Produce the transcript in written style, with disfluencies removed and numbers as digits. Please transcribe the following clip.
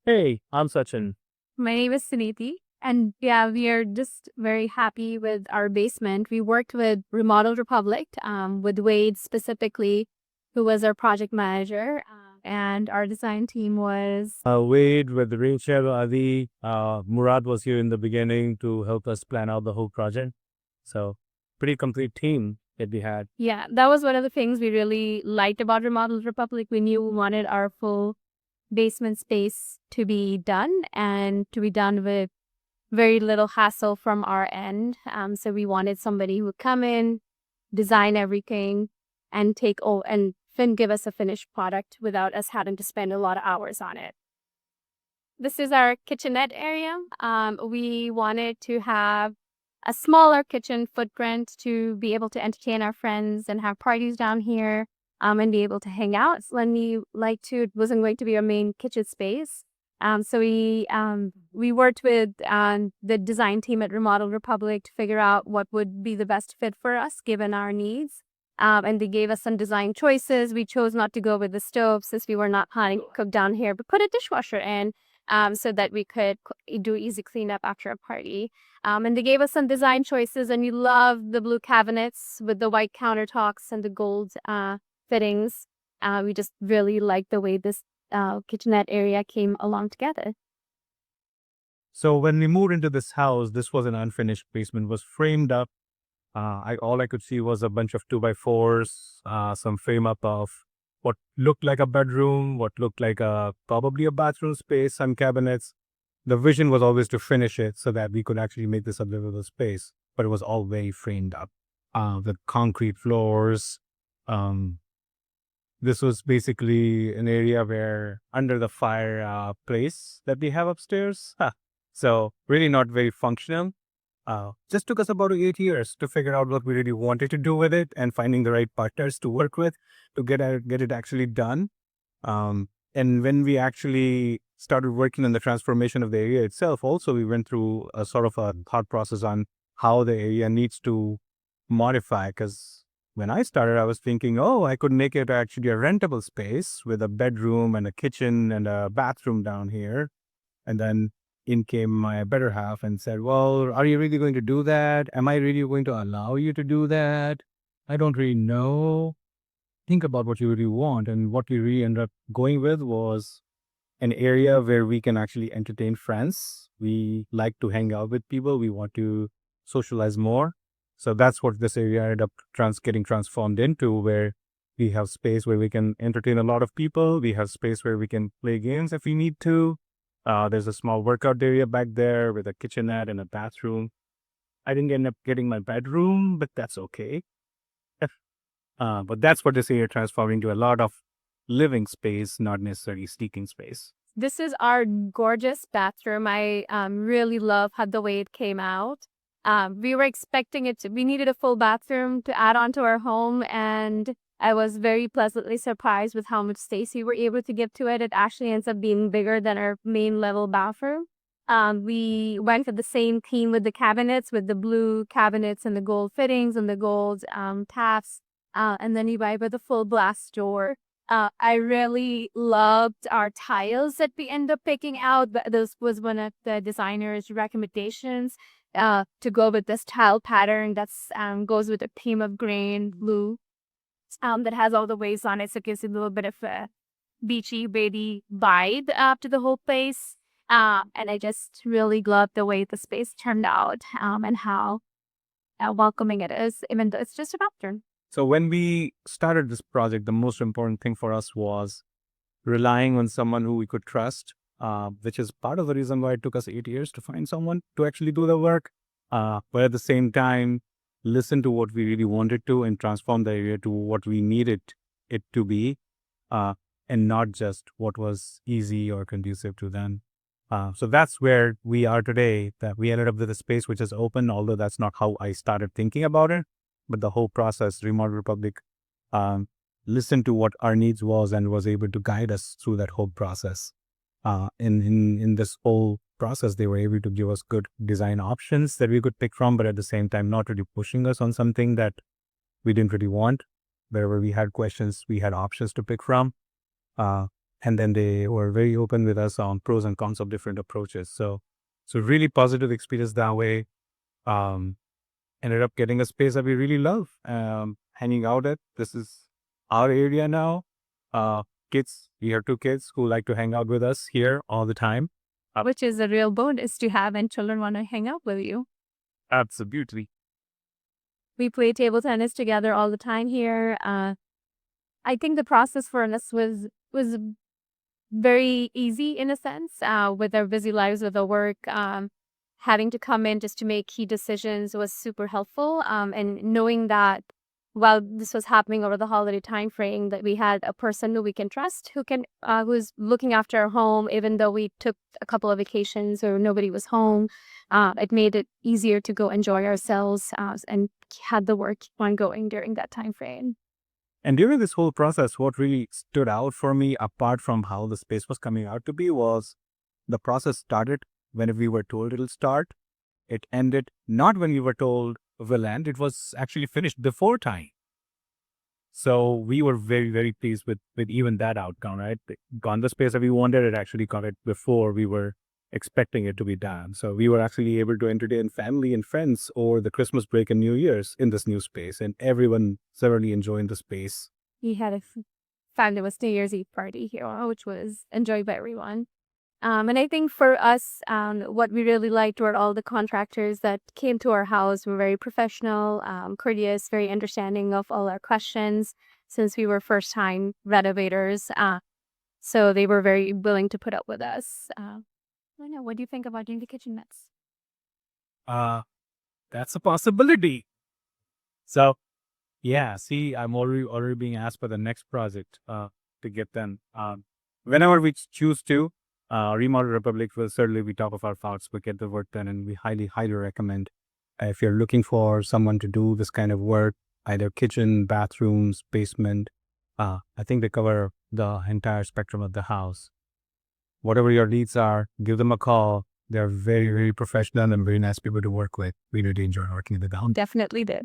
Hey, I'm Sachin. My name is Siniti. And yeah, we are just very happy with our basement. We worked with Remodel Republic, with Wade specifically, who was our project manager. And our design team was Wade with Rachel, Adi, Murad was here in the beginning to help us plan out the whole project. So, pretty complete team that we had. Yeah, that was one of the things we really liked about Remodel Republic. We knew we wanted our full basement space to be done and to be done with very little hassle from our end. So we wanted somebody who would come in, design everything, and give us a finished product without us having to spend a lot of hours on it. This is our kitchenette area. We wanted to have a smaller kitchen footprint to be able to entertain our friends and have parties down here, and be able to hang out. So when we like to, it wasn't going to be our main kitchen space. So we worked with the design team at Remodel Republic to figure out what would be the best fit for us given our needs. And they gave us some design choices. We chose not to go with the stove since we were not planning to cook down here, but put a dishwasher in, so that we could do easy cleanup after a party. And they gave us some design choices, and we love the blue cabinets with the white countertops and the gold fittings. We just really like the way this kitchenette area came along together. So, when we moved into this house, this was an unfinished basement, was framed up. All I could see was a bunch of 2x4s, some frame up of what looked like a bedroom, what looked like probably a bathroom space, some cabinets. The vision was always to finish it so that we could actually make this a livable space, but it was all very framed up with concrete floors. Um, this was basically an area where under the fire place that we have upstairs. So really not very functional. Just took us about 8 years to figure out what we really wanted to do with it and finding the right partners to work with to get it actually done. And when we actually started working on the transformation of the area itself, also we went through a sort of a thought process on how the area needs to modify. Because when I started, I was thinking, oh, I could make it actually a rentable space with a bedroom and a kitchen and a bathroom down here. And then in came my better half and said, well, are you really going to do that? Am I really going to allow you to do that? I don't really know. Think about what you really want. And what we really ended up going with was an area where we can actually entertain friends. We like to hang out with people. We want to socialize more. So that's what this area ended up getting transformed into, where we have space where we can entertain a lot of people. We have space where we can play games if we need to. There's a small workout area back there with a kitchenette and a bathroom. I didn't end up getting my bedroom, but that's okay. But that's what this area transformed into, a lot of living space, not necessarily sleeping space. This is our gorgeous bathroom. I really love how the way it came out. We were expecting we needed a full bathroom to add on to our home, and I was very pleasantly surprised with how much space we were able to give to it. It actually ends up being bigger than our main level bathroom. We went for the same theme with the cabinets, with the blue cabinets and the gold fittings and the gold taps. And then we went with the full glass door. I really loved our tiles that we end up picking out. This was one of the designer's recommendations, to go with this tile pattern that's goes with a theme of gray and blue, that has all the waves on it, so it gives you a little bit of a beachy, baby vibe to the whole place. And I just really love the way the space turned out, and how welcoming it is, even though it's just a bathroom. So when we started this project, the most important thing for us was relying on someone who we could trust, which is part of the reason why it took us 8 years to find someone to actually do the work. But at the same time, listen to what we really wanted to and transform the area to what we needed it to be, and not just what was easy or conducive to them. So that's where we are today, that we ended up with a space which is open, although that's not how I started thinking about it. But the whole process, Remodel Republic listened to what our needs was and was able to guide us through that whole process. In this whole process, they were able to give us good design options that we could pick from, but at the same time, not really pushing us on something that we didn't really want. Wherever we had questions, we had options to pick from. And then they were very open with us on pros and cons of different approaches. So really positive experience that way. Um, Ended up getting a space that we really love, hanging out at. This is our area now. Uh, Kids, we have two kids who like to hang out with us here all the time. Which is a real bonus to have, and children want to hang out with you. Absolutely. We play table tennis together all the time here. I think the process for us was very easy in a sense, with our busy lives with our work. Having to come in just to make key decisions was super helpful. And knowing that while this was happening over the holiday time frame, that we had a person who we can trust, who's looking after our home, even though we took a couple of vacations or nobody was home. It made it easier to go enjoy ourselves, and had the work ongoing during that time frame. And during this whole process, what really stood out for me, apart from how the space was coming out to be, was the process started when we were told it'll start. It ended not when we were told will end. It was actually finished before time. So we were very, very pleased with even that outcome, right? It got the space that we wanted. It actually got it before we were expecting it to be done. So we were actually able to entertain family and friends over the Christmas break and New Year's in this new space, and everyone thoroughly enjoying the space. We had a fabulous New Year's Eve party here, which was enjoyed by everyone. And I think for us, what we really liked were all the contractors that came to our house were very professional, courteous, very understanding of all our questions since we were first-time renovators. So they were very willing to put up with us. I don't know. What do you think about doing the kitchenettes? Uh, that's a possibility. So yeah, see, I'm already being asked for the next project to get done. Whenever we choose to, Remodel Republic will certainly be top of our thoughts. We get the work done, and we highly, highly recommend if you're looking for someone to do this kind of work, either kitchen, bathrooms, basement. I think they cover the entire spectrum of the house. Whatever your needs are, give them a call. They're very, very professional and very nice people to work with. We really enjoy working with them. Definitely did.